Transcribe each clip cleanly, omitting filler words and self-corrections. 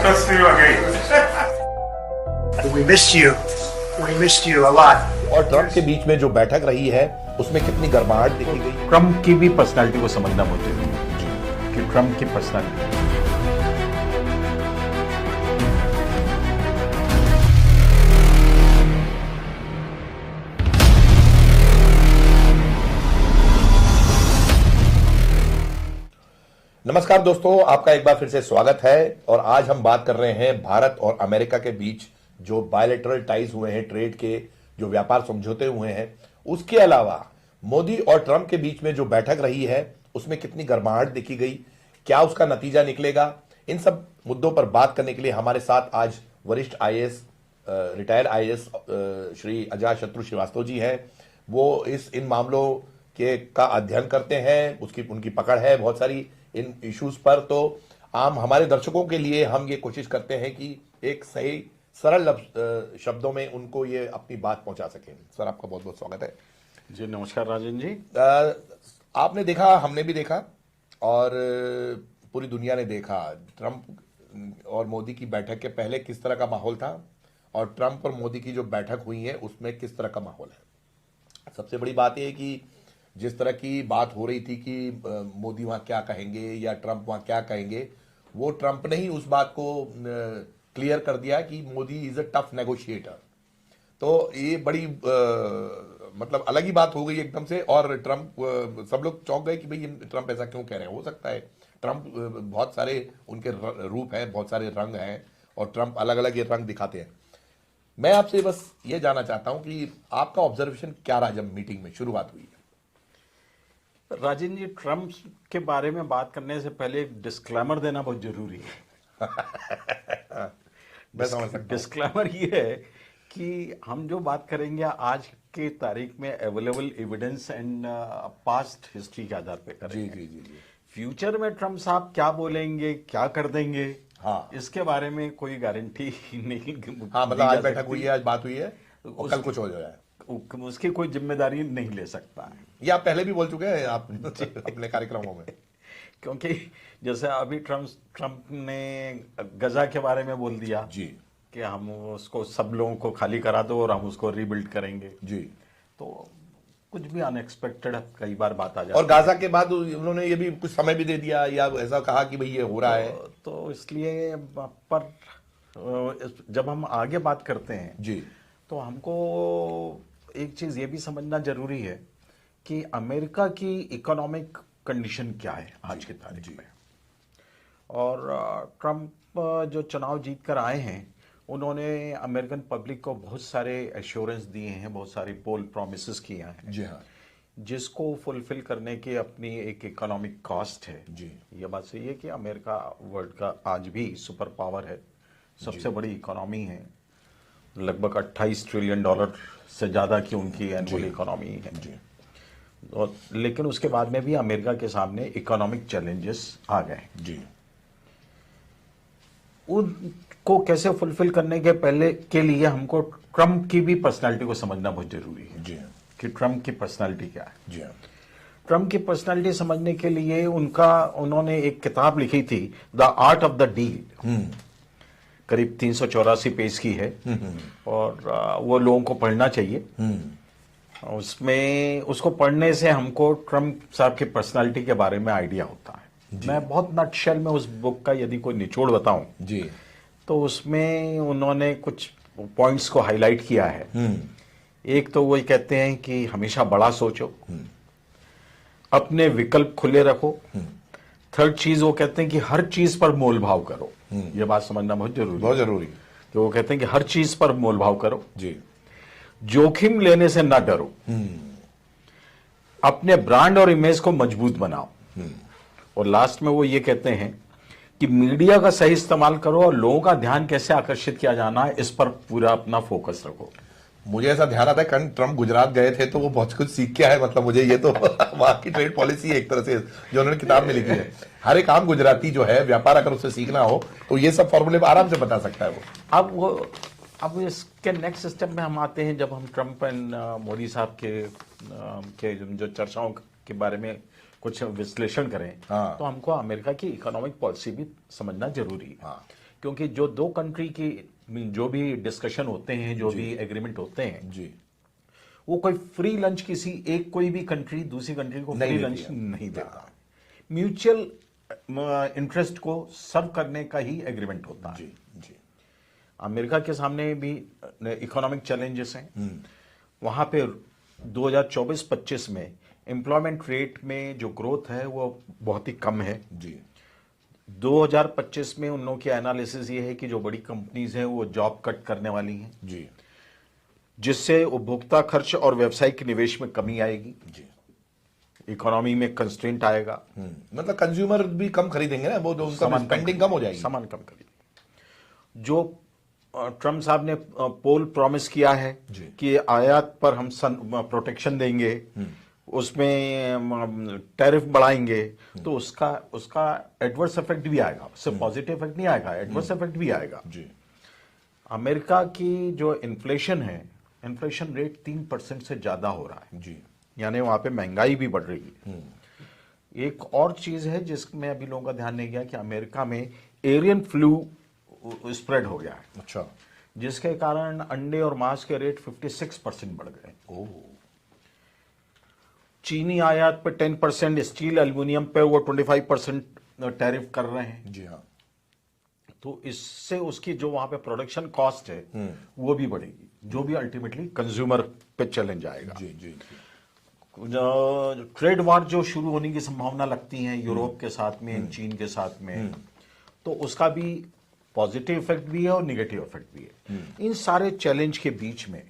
to see you again. We missed you. We missed you a lot. और Trump के बीच में जो बैठक रही है उसमें कितनी गर्माहट देखी गई। ट्रंप की भी पर्सनालिटी को समझना बहुत जरूरी है कि ट्रंप की पर्सनालिटी। नमस्कार दोस्तों, आपका एक बार फिर से स्वागत है। और आज हम बात कर रहे हैं भारत और अमेरिका के बीच जो बायलैटरल टाइज हुए हैं, ट्रेड के जो व्यापार समझौते हुए हैं, उसके अलावा मोदी और ट्रंप के बीच में जो बैठक रही है उसमें कितनी गर्माहट देखी गई, क्या उसका नतीजा निकलेगा। इन सब मुद्दों पर बात करने के लिए हमारे साथ आज वरिष्ठ IAS, retired IAS Shri Ajatashatru Srivastava ji हैं। वो इन मामलों का अध्ययन करते हैं, उनकी पकड़ है बहुत सारी इन इश्यूज पर। तो आम हमारे दर्शकों के लिए हम ये कोशिश करते हैं कि एक सही सरल शब्दों में उनको ये अपनी बात पहुंचा सकें। सर, आपका बहुत बहुत स्वागत है। जी नमस्कार राजन जी। आपने देखा, हमने भी देखा और पूरी दुनिया ने देखा, ट्रंप और मोदी की बैठक के पहले किस तरह का माहौल था और ट्रंप और मोदी की जो बैठक हुई है उसमें किस तरह का माहौल है। सबसे बड़ी बात यह है कि जिस तरह की बात हो रही थी कि मोदी वहां क्या कहेंगे या ट्रंप वहां क्या कहेंगे, वो ट्रंप ने ही उस बात को क्लियर कर दिया कि Modi is a tough negotiator. तो ये बड़ी मतलब अलग ही बात हो गई एकदम से। और ट्रंप, सब लोग चौंक गए कि भाई ट्रंप ऐसा क्यों कह रहे हैं। हो सकता है ट्रंप, बहुत सारे उनके रूप हैं, बहुत सारे रंग हैं और ट्रंप अलग अलग ये रंग दिखाते हैं। मैं आपसे बस ये जानना चाहता हूं कि आपका ऑब्जर्वेशन क्या रहा जब मीटिंग में शुरुआत हुई है। राजन जी, ट्रंप के बारे में बात करने से पहले एक डिस्क्लेमर देना बहुत जरूरी है। मैं समझ सकता हूं। डिस्क्लेमर ये है कि हम जो बात करेंगे आज के तारीख में available evidence and past history के आधार पे करेंगे। जी जी जी। फ्यूचर में ट्रंप साहब क्या बोलेंगे, क्या कर देंगे, हाँ, इसके बारे में कोई गारंटी नहीं। हाँ, मतलब आज बैठक हुई है, आज बात हुई है और कल कुछ हो जाए, उसकी कोई जिम्मेदारी नहीं ले सकता है। ये आप पहले भी बोल चुके हैं आप अपने कार्यक्रमों में। क्योंकि जैसे अभी ट्रंप ने गजा के बारे में बोल दिया जी कि हम उसको सब लोगों को खाली करा दो और हम उसको रीबिल्ड करेंगे जी। तो कुछ भी अनएक्सपेक्टेड कई बार बात आ जाती और गाजा के बाद उन्होंने ये भी कुछ समय भी दे दिया या ऐसा कहा कि भाई ये हो रहा है। तो इसलिए पर जब हम आगे बात करते हैं जी, तो हमको एक चीज ये भी समझना जरूरी है कि अमेरिका की इकोनॉमिक कंडीशन क्या है आज की तारीख में। और ट्रंप जो चुनाव जीत कर आए हैं, उन्होंने अमेरिकन पब्लिक को बहुत सारे एश्योरेंस दिए हैं, बहुत सारी पोल प्रॉमिसेस किया है। जी हाँ, जिसको फुलफिल करने की अपनी एक इकोनॉमिक कॉस्ट है। जी, ये बात सही है कि अमेरिका वर्ल्ड का आज भी सुपर पावर है, सबसे बड़ी इकोनॉमी है, लगभग 28 ट्रिलियन डॉलर से ज़्यादा की उनकी एनुअल इकोनॉमी है जी। और लेकिन उसके बाद में भी अमेरिका के सामने इकोनॉमिक चैलेंजेस आ गए जी। उनको कैसे फुलफिल करने के पहले के लिए हमको ट्रंप की भी पर्सनालिटी को समझना बहुत जरूरी है जी, कि ट्रंप की पर्सनालिटी क्या है जी। ट्रंप की पर्सनालिटी समझने के लिए उन्होंने एक किताब लिखी थी, the art of the deal, करीब 384 पेज की है और वो लोगों को पढ़ना चाहिए। उसमें उसको पढ़ने से हमको ट्रंप साहब की पर्सनालिटी के बारे में आइडिया होता है। मैं बहुत नटशेल में उस बुक का यदि कोई निचोड़ बताऊं जी, तो उसमें उन्होंने कुछ पॉइंट्स को हाईलाइट किया है। एक तो वही कहते हैं कि हमेशा बड़ा सोचो, अपने विकल्प खुले रखो। थर्ड चीज वो कहते हैं कि हर चीज पर मोल भाव करो। ये बात समझना बहुत जरूरी है। तो वो कहते हैं कि हर चीज पर मोल भाव करो जी। जोखिम लेने से ना डरो, अपने ब्रांड और इमेज को मजबूत बनाओ। और लास्ट में वो ये कहते हैं कि मीडिया का सही इस्तेमाल करो और लोगों का ध्यान कैसे आकर्षित किया जाना है, इस पर पूरा अपना फोकस रखो। मुझे ऐसा ध्यान आता है कल ट्रंप गुजरात गए थे तो वो बहुत कुछ सीख के आए। मतलब मुझे ये तो वहां की ट्रेड पॉलिसी है एक तरह से जो उन्होंने किताब में लिखी है। हर एक आम गुजराती जो है व्यापार अगर उससे सीखना हो तो ये सब फॉर्मूले आराम से बता सकता है वो। अब इसके नेक्स्ट स्टेप में हम आते हैं, जब हम ट्रंप एंड मोदी साहब के जो चर्चाओं के बारे में कुछ विश्लेषण करें तो हमको अमेरिका की इकोनॉमिक पॉलिसी भी समझना जरूरी है। क्योंकि जो दो कंट्री की जो भी डिस्कशन होते हैं, जो भी एग्रीमेंट होते हैं जी, वो कोई फ्री लंच किसी एक कोई भी कंट्री दूसरी कंट्री को फ्री लंच नहीं देता। म्यूचुअल इंटरेस्ट को सर्व करने का ही एग्रीमेंट होता है। जी जी। अमेरिका के सामने भी इकोनॉमिक चैलेंजेस हैं। वहां पे 2024-25 में एम्प्लॉयमेंट रेट में जो ग्रोथ है वो बहुत ही कम है जी। 2025 में उन लोगों की एनालिसिस ये है कि जो बड़ी कंपनीज हैं वो जॉब कट करने वाली हैं जी जिससे उपभोक्ता खर्च और व्यावसायिक निवेश में कमी आएगी जी। इकोनॉमी में कंस्ट्रेंट आएगा। मतलब कंज्यूमर भी कम खरीदेंगे ना, वो उनका स्पेंडिंग कम हो जाएगी, सामान कम खरीदेंगे। जो ट्रम्प साहब ने पोल प्रॉमिस किया है कि आयात पर हम प्रोटेक्शन देंगे, उसमें टैरिफ बढ़ाएंगे, तो उसका एडवर्स इफेक्ट भी आएगा। सिर्फ पॉजिटिव इफेक्ट नहीं आएगा, एडवर्स इफेक्ट भी आएगा जी। अमेरिका की जो इन्फ्लेशन है, इन्फ्लेशन रेट 3% से ज्यादा हो रहा है जी। यानी वहां पे महंगाई भी बढ़ रही है। एक और चीज है जिसमें अभी लोगों का ध्यान नहीं गया कि अमेरिका में एवियन फ्लू स्प्रेड हो गया है। अच्छा। जिसके कारण अंडे और मांस के रेट 56% बढ़ गए। ओह। चीनी आयात पे 10%, स्टील एल्युमिनियम पे वो 25% टैरिफ कर रहे हैं। जी हाँ। तो इससे उसकी जो वहां पे प्रोडक्शन कॉस्ट है वो भी बढ़ेगी, जो भी अल्टीमेटली कंज्यूमर पे चैलेंज आएगा। जी जी जी। ट्रेड वार जो शुरू होने की संभावना लगती है यूरोप के साथ में, चीन के साथ में, तो उसका भी पॉजिटिव इफेक्ट भी है और निगेटिव इफेक्ट भी है। इन सारे चैलेंज के बीच में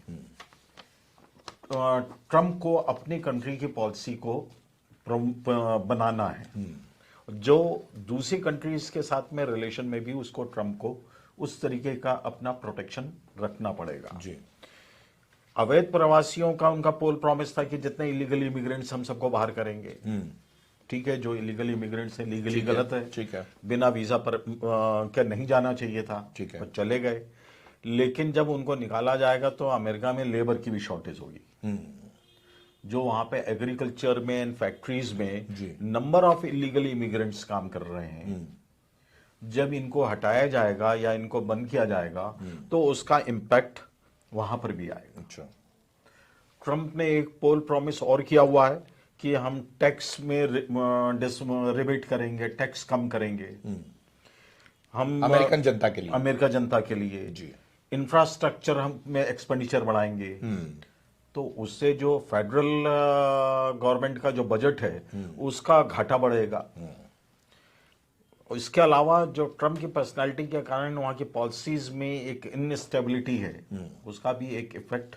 ट्रम्प को अपनी कंट्री की पॉलिसी को बनाना है। जो दूसरी कंट्रीज के साथ में रिलेशन में भी उसको ट्रम्प को उस तरीके का अपना प्रोटेक्शन रखना पड़ेगा। जी। अवैध प्रवासियों का उनका पोल प्रॉमिस था कि जितने इलीगल इमिग्रेंट्स हम सबको बाहर करेंगे। ठीक है, जो इलीगल इमिग्रेंट्स हैं लीगली गलत है, ठीक है, बिना वीजा पर क्या नहीं जाना चाहिए था, ठीक है, पर चले गए। लेकिन जब उनको निकाला जाएगा तो अमेरिका में लेबर की भी शॉर्टेज होगी। जो वहां पे एग्रीकल्चर में, फैक्ट्रीज में नंबर ऑफ इलीगल इमिग्रेंट्स काम कर रहे हैं, जब इनको हटाया जाएगा या इनको बंद किया जाएगा तो उसका इम्पैक्ट वहां पर भी आएगा। अच्छा। ट्रंप ने एक पोल प्रॉमिस और किया हुआ है कि हम टैक्स में रिबेट करेंगे, टैक्स कम करेंगे हम अमेरिकन जनता के लिए, अमेरिका जनता के लिए। जी। इंफ्रास्ट्रक्चर हम में एक्सपेंडिचर बढ़ाएंगे। तो उससे जो फेडरल गवर्नमेंट का जो बजट है उसका घाटा बढ़ेगा। इसके अलावा जो ट्रम्प की पर्सनालिटी के कारण वहां की पॉलिसीज में एक इनस्टेबिलिटी है, उसका भी एक इफेक्ट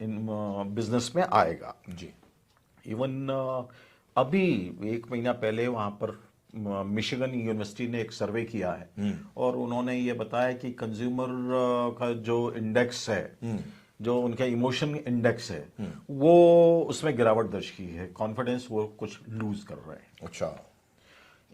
इन बिजनेस में आएगा। जी। इवन अभी 1 महीना पहले वहां पर मिशिगन यूनिवर्सिटी ने एक सर्वे किया है और उन्होंने ये बताया कि कंज्यूमर का जो इंडेक्स है, जो उनका इमोशन इंडेक्स है, वो उसमें गिरावट दर्ज की है। कॉन्फिडेंस वो कुछ लूज कर रहे हैं। अच्छा।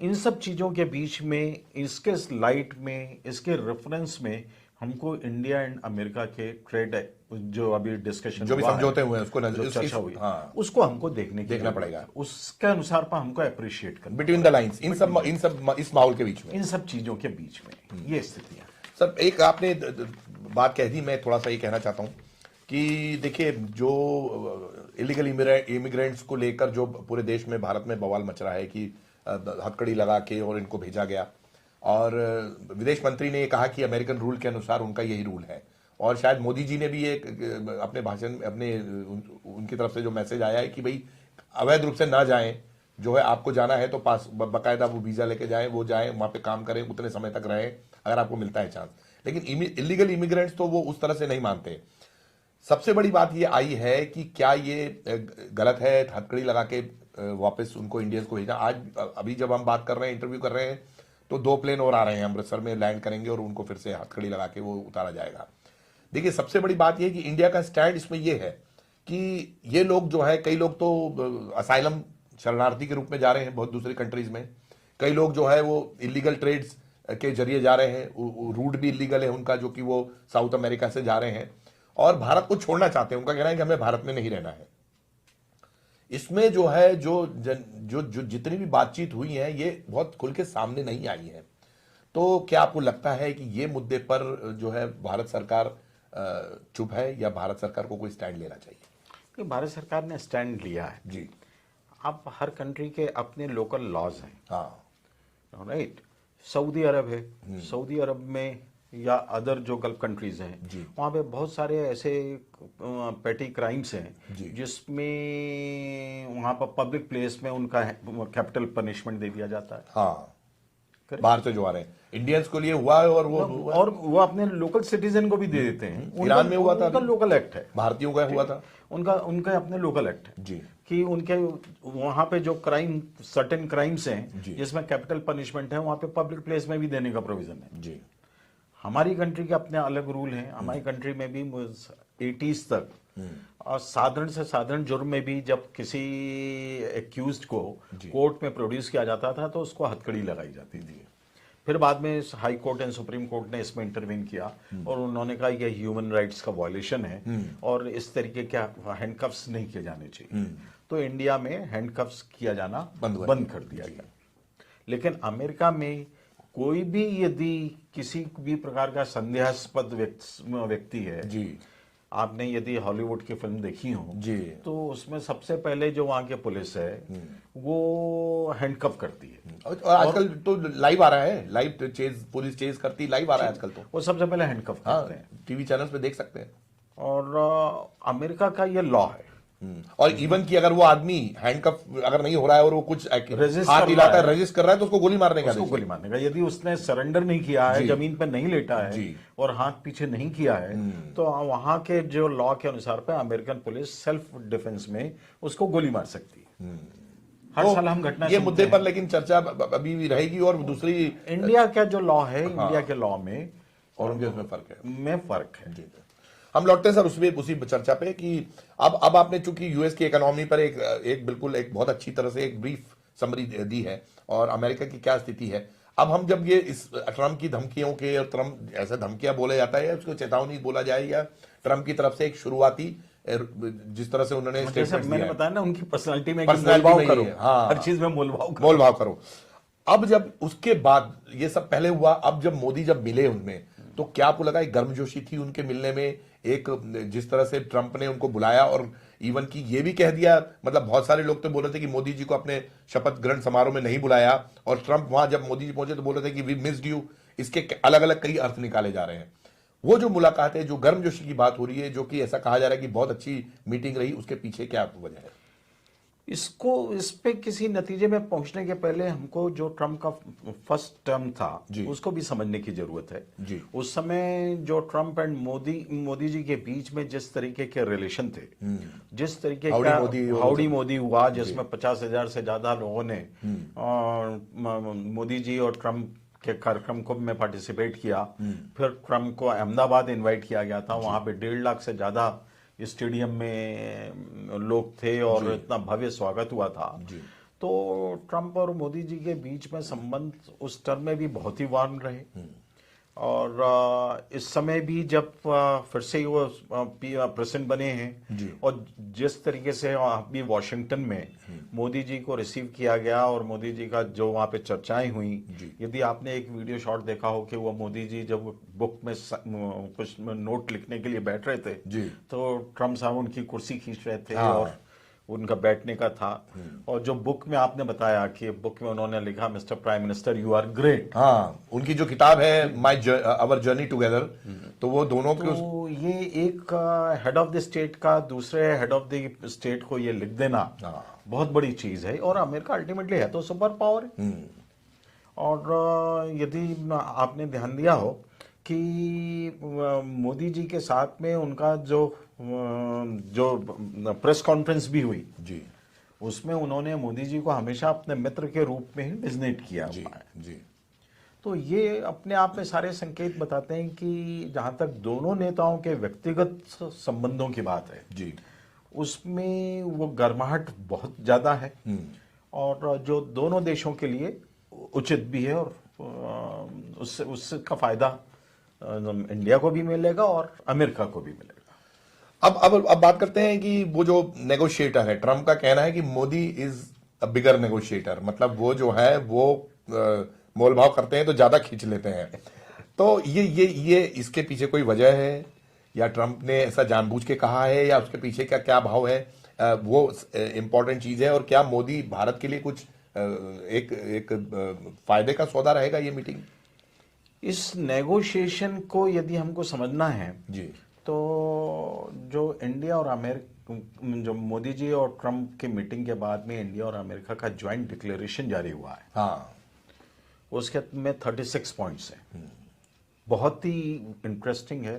इन सब चीजों के बीच में, इसके लाइट में, इसके रेफरेंस में हमको इंडिया एंड अमेरिका के ट्रेड जो अभी डिस्कशन जो भी समझौते हुए हैं उसको जो चर्चा हुई, हाँ, उसको हमको देखना पड़ेगा। उसके अनुसार पर हमको अप्रिशिएट करना बिटवीन द लाइंस, इन सब इस माहौल के बीच में, इन सब चीजों के बीच में ये स्थितियां। सर एक आपने बात कह दी, मैं थोड़ा सा ये कहना चाहता हूं कि देखिए जो इलीगल इमिग्रेंट्स को लेकर जो पूरे देश में, भारत में बवाल मच रहा है कि हथकड़ी लगा के और इनको भेजा गया, और विदेश मंत्री ने ये कहा कि अमेरिकन रूल के अनुसार उनका यही रूल है, और शायद मोदी जी ने भी एक अपने भाषण, अपने उनकी तरफ से जो मैसेज आया है कि भाई अवैध रूप से ना जाएं, जो है आपको जाना है तो पास बाकायदा वो वीजा लेके जाएं, वो जाएं वहां पे काम करें, उतने समय तक रहें अगर आपको मिलता है चांस। लेकिन इलीगल इमिग्रेंट्स तो वो उस तरह से नहीं मानते। सबसे बड़ी बात ये आई है कि क्या ये गलत है हथकड़ी लगा के वापस उनको इंडियंस को भेजना। आज अभी जब हम बात कर रहे हैं, इंटरव्यू कर रहे हैं, तो 2 प्लेन और आ रहे हैं, अमृतसर में लैंड करेंगे और उनको फिर से हथकड़ी लगा के वो उतारा जाएगा। देखिए सबसे बड़ी बात यह कि इंडिया का स्टैंड इसमें यह है कि ये लोग जो है, कई लोग तो असाइलम शरणार्थी के रूप में जा रहे हैं बहुत दूसरी कंट्रीज में, कई लोग जो है वो इलीगल ट्रेड्स के जरिए जा रहे हैं, रूट भी इलीगल है उनका, जो कि वो साउथ अमेरिका से जा रहे हैं और भारत को छोड़ना चाहते हैं। उनका कहना है कि हमें भारत में नहीं रहना है। इसमें जो है जो जितनी भी बातचीत हुई है ये बहुत खुल के सामने नहीं आई है। तो क्या आपको लगता है कि ये मुद्दे पर जो है भारत सरकार चुप है या भारत सरकार को कोई स्टैंड लेना चाहिए? कि भारत सरकार ने स्टैंड लिया है जी। अब हर कंट्री के अपने लोकल लॉज हैं, हाँ। राइट। सऊदी अरब है, सऊदी अरब में या अदर जो गल्फ कंट्रीज हैं जी। वहाँ पे बहुत सारे ऐसे पेटी क्राइम्स हैं जी। जिसमें वहाँ पर पब्लिक प्लेस में उनका कैपिटल पनिशमेंट दे दिया जाता है। हाँ, Correct? बाहर से जो आ रहे हैं इंडियंस को लिए हुआ है और वो अपने लोकल सिटीजन को भी दे देते हैं। ईरान में हुआ था, उनका लोकल एक्ट है, भारतीयों का हुआ था। उनका अपने लोकल एक्ट है जी। कि उनके वहां पे जो क्राइम सर्टेन क्राइम्स हैं जी। जिसमें कैपिटल पनिशमेंट है वहां पे पब्लिक प्लेस में भी देने का प्रोविजन है। जी। हमारी कंट्री के अपने अलग रूल हैं। हमारी कंट्री में भी 80s तक और साधारण से साधारण जुर्म में भी जब किसी एक्यूज्ड को कोर्ट में प्रोड्यूस किया जाता था तो उसको हथकड़ी लगाई जाती थी। फिर बाद में high court and supreme court ने इसमें इंटरवीन किया और उन्होंने कहा यह ह्यूमन राइट्स का वायलेशन है और इस तरीके के हैंडकफ्स नहीं किए जाने चाहिए। तो इंडिया में हैंडकफ्स किया जाना बंद कर दिया गया। लेकिन अमेरिका में कोई भी यदि किसी भी प्रकार का संदेहास्पद व्यक्ति है जी। आपने यदि हॉलीवुड की फिल्म देखी हो जी। तो उसमें सबसे पहले जो वहां के पुलिस है वो हैंडकफ करती है। और आजकल तो लाइव आ रहा है, लाइव चेज, पुलिस चेज करती लाइव आ रहा है आजकल तो। वो सबसे पहले हैंडकफ करते हैं, टीवी चैनल्स पे देख सकते हैं। और अमेरिका का ये लॉ है। और इवन कि अगर वो आदमी हैंडकफ अगर नहीं हो रहा है और वो कुछ Resist हाथ कर हिलाता रहा है, है, रजिस्ट कर रहा है तो उसको गोली मारने का उसको आदेश गोली मारने का। यदि उसने सरेंडर नहीं किया है, जी। जमीन पे नहीं लेटा है जी। और हाथ पीछे नहीं किया है तो वहां के जो लॉ के अनुसार पे अमेरिकन पुलिस सेल्फ डिफेंस में उसको गोली मार सकती है। हर तो साल हम घटना ये सुनते मुद्दे हैं। पर लेकिन चर्चा अभी भी रहेगी। और दूसरी इंडिया का जो लॉ है, इंडिया के लॉ में और उनके उसमें फर्क है। फर्क है। जी। हम लौटते हैं सर उसी चर्चा पे कि अब आपने चूंकि यूएस की इकोनॉमी पर एक बिल्कुल एक बहुत अच्छी तरह से एक ब्रीफ समरी दी है और अमेरिका की क्या स्थिति है। अब हम जब ये इस ट्रम्प की धमकियों के, और ट्रम्प ऐसा धमकियां बोले जाता है, उसको चेतावनी बोला जाए, या ट्रम्प की तरफ से एक शुरुआती जिस तरह से उन्होंने जैसे मैंने बताया ना उनकी पर्सनालिटी में पर्सनालिटी मोलभाव में करो, ही है। हाँ, हर चीज में मोलभाव करो। अब जब उसके बाद ये सब पहले हुआ, अब जब मोदी जब मिले उनमें, तो क्या आपको लगा एक गर्मजोशी थी उनके मिलने में? एक जिस तरह से ट्रंप ने उनको बुलाया और इवन की ये भी कह दिया, मतलब बहुत सारे लोग तो बोल रहे थे कि मोदी जी को अपने शपथ ग्रहण समारोह में नहीं बुलाया, और ट्रंप वहां जब मोदी जी पहुंचे तो बोल रहे थे कि वी मिस्ड यू। इसके अलग अलग कई अर्थ निकाले जा रहे हैं। वो जो मुलाकात है, जो गर्मजोशी की बात हो रही है, जो कि ऐसा कहा जा रहा है कि बहुत अच्छी मीटिंग रही, उसके पीछे क्या वजह है? इस पे किसी नतीजे में पहुंचने के पहले हमको जो ट्रम्प का फर्स्ट टर्म था उसको भी समझने की जरूरत है। जी। उस समय जो ट्रम्प एंड मोदी जी के बीच में जिस तरीके के रिलेशन थे, जिस तरीके का हाउडी मोदी हुआ, जिसमें 50,000 से ज्यादा लोगों ने मोदी जी और ट्रम्प के कार्यक्रम को में पार्टिसिपेट किया। फिर ट्रम्प को अहमदाबाद इनवाइट किया गया था, वहां पे 1.5 लाख से ज्यादा स्टेडियम में लोग थे और इतना भव्य स्वागत हुआ था। तो ट्रम्प और मोदी जी के बीच में संबंध उस टर्म में भी बहुत ही वार्म रहे। और इस समय भी जब फिर से वो प्रेसिडेंट बने हैं, और जिस तरीके से अभी वॉशिंगटन में मोदी जी को रिसीव किया गया और मोदी जी का जो वहां पे चर्चाएं हुई, यदि आपने एक वीडियो शॉट देखा हो कि वो मोदी जी जब बुक में कुछ नोट लिखने के लिए बैठ रहे थे तो ट्रम्प साहब उनकी कुर्सी खींच रहे थे और उनका बैठने का था। और जो बुक में आपने बताया कि बुक में उन्होंने लिखा mister prime minister you are great. हाँ, उनकी जो किताब है आवर जर्नी टुगेदर, तो वो दोनों के तो ये एक हेड ऑफ द स्टेट का दूसरे हेड ऑफ द स्टेट को ये लिख देना बहुत बड़ी चीज है। और अमेरिका अल्टीमेटली है तो सुपर पावर है। और यदि आपने ध्यान दिया हो कि मोदी जी के साथ में उनका जो प्रेस कॉन्फ्रेंस भी हुई जी, उसमें उन्होंने मोदी जी को हमेशा अपने मित्र के रूप में ही डिजिग्नेट किया हुआ है जी। तो ये अपने आप में सारे संकेत बताते हैं कि जहां तक दोनों नेताओं के व्यक्तिगत संबंधों की बात है जी, उसमें वो गर्माहट बहुत ज्यादा है और जो दोनों देशों के लिए उचित भी है। और उसका फायदा इंडिया को भी मिलेगा और अमेरिका को भी मिलेगा। अब बात करते हैं कि वो जो नेगोशिएटर है, ट्रम्प का कहना है कि Modi is a bigger negotiator, मतलब वो जो है वो मोल भाव करते हैं तो ज्यादा खींच लेते हैं। तो ये इसके पीछे कोई वजह है, या ट्रंप ने ऐसा जानबूझ के कहा है, या उसके पीछे का क्या भाव है, वो इंपॉर्टेंट चीज है। और क्या मोदी भारत के लिए कुछ एक फायदे का सौदा रहेगा ये मीटिंग? इस नेगोशिएशन को यदि हमको समझना है जी, तो जो इंडिया और अमेरिका, जो मोदी जी और ट्रंप की मीटिंग के बाद में इंडिया और अमेरिका का ज्वाइंट डिक्लेरेशन जारी हुआ है, हाँ, उसके में 36 पॉइंट्स हैं। बहुत ही इंटरेस्टिंग है,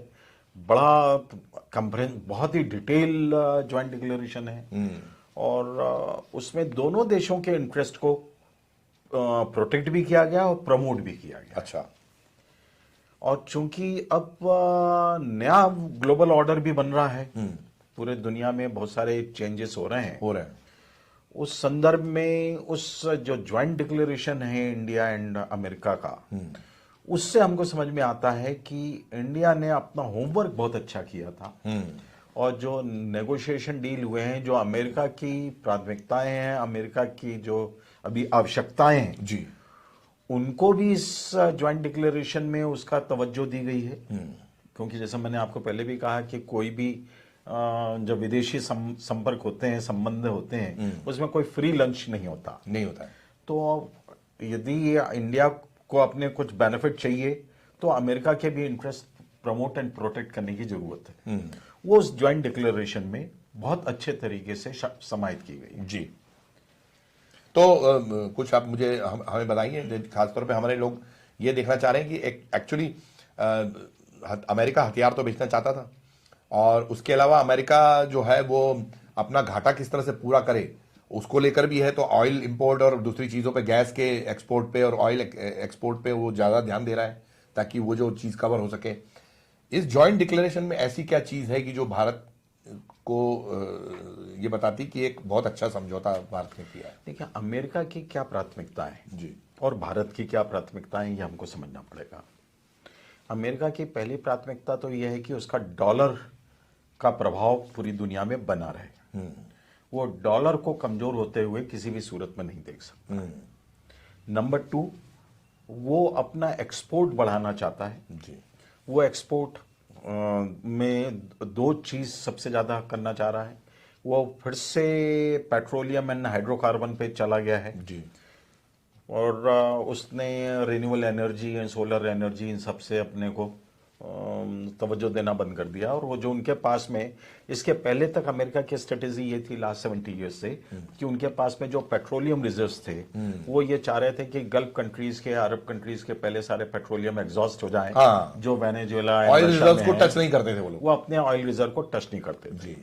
बड़ा कंप्रेंस, बहुत ही डिटेल ज्वाइंट डिक्लेरेशन है। और उसमें दोनों देशों के इंटरेस्ट को प्रोटेक्ट भी किया गया और प्रमोट भी किया गया। अच्छा, और चूंकि अब नया ग्लोबल ऑर्डर भी बन रहा है, पूरे दुनिया में बहुत सारे चेंजेस हो रहे हैं, उस संदर्भ में उस जो ज्वाइंट डिक्लेरेशन है इंडिया एंड अमेरिका का, उससे हमको समझ में आता है कि इंडिया ने अपना होमवर्क बहुत अच्छा किया था। और जो नेगोशिएशन डील हुए हैं, जो अमेरिका की प्राथमिकताएं हैं, अमेरिका की जो अभी आवश्यकताएं हैं जी, उनको भी इस ज्वाइंट डिक्लेरेशन में उसका तवज्जो दी गई है। क्योंकि जैसा मैंने आपको पहले भी कहा कि कोई भी जो विदेशी संपर्क होते हैं, संबंध होते हैं, उसमें कोई फ्री लंच नहीं होता है। तो यदि इंडिया को अपने कुछ बेनिफिट चाहिए तो अमेरिका के भी इंटरेस्ट प्रमोट एंड प्रोटेक्ट करने की जरूरत है। वो उस ज्वाइंट डिक्लेरेशन में बहुत अच्छे तरीके से समाहित की गई। जी, तो कुछ आप मुझे हमें बताइए, खासतौर पे हमारे लोग ये देखना चाह रहे हैं कि एक्चुअली अमेरिका हथियार तो बेचना चाहता था, और उसके अलावा अमेरिका जो है वो अपना घाटा किस तरह से पूरा करे उसको लेकर भी है। तो ऑयल इंपोर्ट और दूसरी चीज़ों पे, गैस के एक्सपोर्ट पे और ऑयल एक्सपोर्ट पे वो ज़्यादा ध्यान दे रहा है ताकि वो जो चीज़ कवर हो सके। इस जॉइंट डिक्लेरेशन में ऐसी क्या चीज़ है कि जो भारत को ये बताती कि एक बहुत अच्छा समझौता भारत ने किया है? देखिए, अमेरिका की क्या प्राथमिकताएं जी, और भारत की क्या प्राथमिकताएं, ये हमको समझना पड़ेगा। अमेरिका की पहली प्राथमिकता तो यह है कि उसका डॉलर का प्रभाव पूरी दुनिया में बना रहे। वो डॉलर को कमजोर होते हुए किसी भी सूरत में नहीं देख सकता। नंबर 2, वो अपना एक्सपोर्ट बढ़ाना चाहता है। जी, वो एक्सपोर्ट में 2 चीज सबसे ज्यादा करना चाह रहा है। वो फिर से पेट्रोलियम एंड हाइड्रोकार्बन पे चला गया है जी, और उसने renewable energy and solar energy, इन सब से अपने को तवज्जो देना बंद कर दिया। और वो जो उनके पास में, इसके पहले तक अमेरिका की स्ट्रेटेजी ये थी लास्ट 70 ईयर्स से कि उनके पास में जो पेट्रोलियम रिजर्व्स थे, वो ये चाह रहे थे कि गल्फ कंट्रीज के, अरब कंट्रीज के पहले सारे पेट्रोलियम एग्जॉस्ट हो जाएं। हाँ, जो वेनेजुएला, ऑयल रिजर्व को टच नहीं करते थे वो लोग, वो अपने ऑयल रिजर्व को टच नहीं करते थे। जी,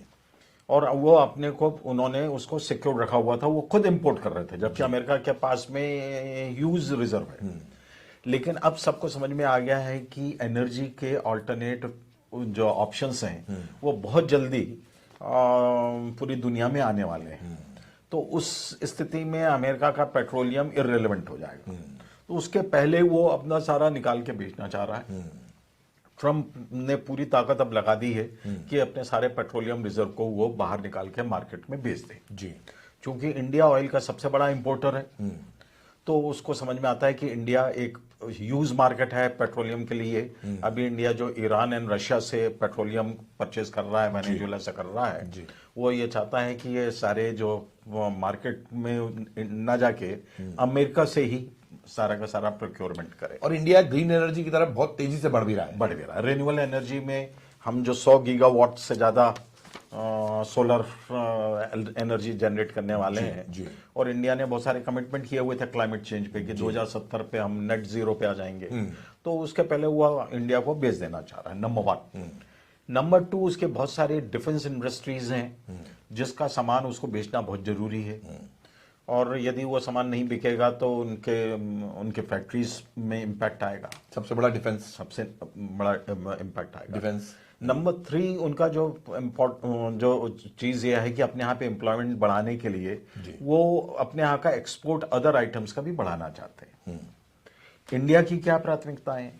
और वो अपने को, उन्होंने उसको सिक्योर रखा हुआ था, वो खुद इंपोर्ट कर रहे थे, जबकि अमेरिका के पास में ह्यूज रिजर्व है। लेकिन अब सबको समझ में आ गया है कि एनर्जी के ऑल्टरनेट जो ऑप्शंस हैं वो बहुत जल्दी पूरी दुनिया में आने वाले हैं। तो उस स्थिति में अमेरिका का पेट्रोलियम इररिलेवेंट हो जाएगा। तो उसके पहले वो अपना सारा निकाल के बेचना चाह रहा है। ट्रंप ने पूरी ताकत अब लगा दी है कि अपने सारे पेट्रोलियम रिजर्व को वो बाहर निकाल के मार्केट में बेच दे। जी, क्योंकि इंडिया ऑयल का सबसे बड़ा इंपोर्टर है, तो उसको समझ में आता है कि इंडिया एक ह्यूज मार्केट है पेट्रोलियम के लिए। अभी इंडिया जो ईरान एंड रशिया से पेट्रोलियम परचेज कर रहा है, वेनेजुएला से कर रहा है, वो ये चाहता है कि ये सारे जो मार्केट में ना जाके अमेरिका से ही सारा का सारा प्रोक्योरमेंट करे। और इंडिया ग्रीन एनर्जी की तरफ बहुत तेजी से बढ़ भी रहा है। रिन्यूएबल एनर्जी में हम जो 100 गीगावाट से ज्यादा सोलर एनर्जी जनरेट करने वाले हैं। जी। और इंडिया ने बहुत सारे कमिटमेंट किए हुए थे क्लाइमेट चेंज पे कि 2070 पे हम नेट जीरो पे आ जाएंगे। तो उसके पहले वो इंडिया को बेच देना चाह रहा है, नंबर 1। नंबर 2, उसके बहुत सारे डिफेंस इंडस्ट्रीज हैं जिसका सामान उसको बेचना बहुत जरूरी है। और यदि वो सामान नहीं बिकेगा तो उनके फैक्ट्रीज में इम्पैक्ट आएगा। सबसे बड़ा डिफेंस, सबसे बड़ा इम्पैक्ट आएगा डिफेंस। नंबर 3, उनका जो चीज ये है कि अपने यहाँ पे एम्प्लॉयमेंट बढ़ाने के लिए वो अपने यहाँ का एक्सपोर्ट अदर आइटम्स का भी बढ़ाना चाहते हैं। इंडिया की क्या प्राथमिकताएं?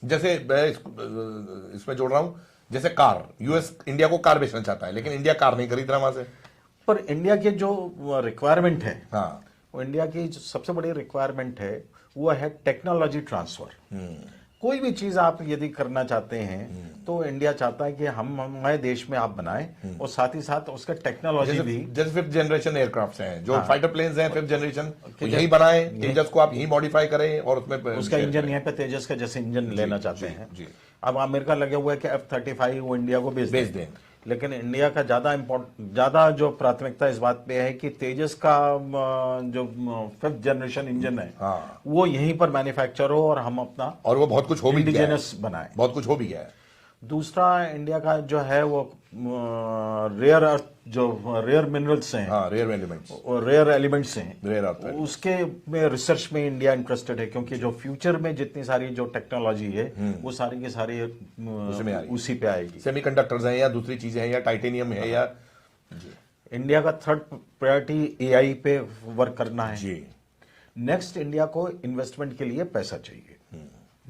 जैसे मैं इसमें जोड़ रहा हूं, जैसे कार, यूएस इंडिया को कार बेचना चाहता है, लेकिन इंडिया कार नहीं खरीद रहा वहां से। पर इंडिया के जो रिक्वायरमेंट है, हाँ, वो इंडिया की जो सबसे बड़ी रिक्वायरमेंट है वो है टेक्नोलॉजी ट्रांसफर। कोई भी चीज आप यदि करना चाहते हैं तो इंडिया चाहता है कि हम हमारे देश में आप बनाएं और साथ ही साथ उसका टेक्नोलॉजी भी, जैसे 5th जनरेशन एयरक्राफ्ट हैं, जो फाइटर प्लेन्स हैं 5th जनरेशन, यही बनाए, तेजस को आप यही मॉडिफाई करें और उसमें उसका इंजन यहाँ पे तेजस का जैसे इंजन लेना चाहते हैं। अब अमेरिका लगे हुआ है कि F-35 वो इंडिया को भेज दें, लेकिन इंडिया का ज्यादा जो प्राथमिकता इस बात पे है कि तेजस का जो 5th जनरेशन इंजन है वो यहीं पर मैन्युफैक्चर हो और हम अपना, और वो बहुत कुछ हो भी गया है, इंडिजिनस बनाए, बहुत कुछ हो भी गया है। दूसरा इंडिया का जो है वो रेयर अर्थ, जो रेयर मिनरल्स हैं, हाँ, रेयर एलिमेंट्स और रेयर एलिमेंट्स हैं, रेयर अर्थ, उसके में रिसर्च में इंडिया इंटरेस्टेड है, क्योंकि जो फ्यूचर में जितनी सारी जो टेक्नोलॉजी है वो सारी की सारी उसी पे आएगी। सेमीकंडक्टर्स हैं या दूसरी चीजें हैं या टाइटेनियम है या इंडिया का 3rd प्रायोरिटी AI पे वर्क करना है। जी। नेक्स्ट इंडिया को इन्वेस्टमेंट के लिए पैसा चाहिए,